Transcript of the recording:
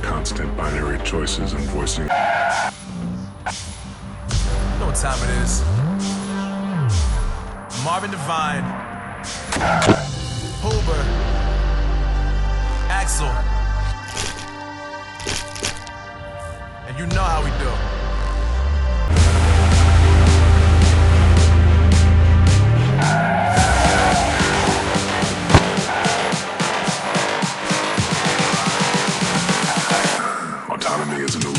Constant binary choices and voicing. You know what time it is. Marvin Devine, Hoover, Axel, and you know how we do. Autonomy is an illusion.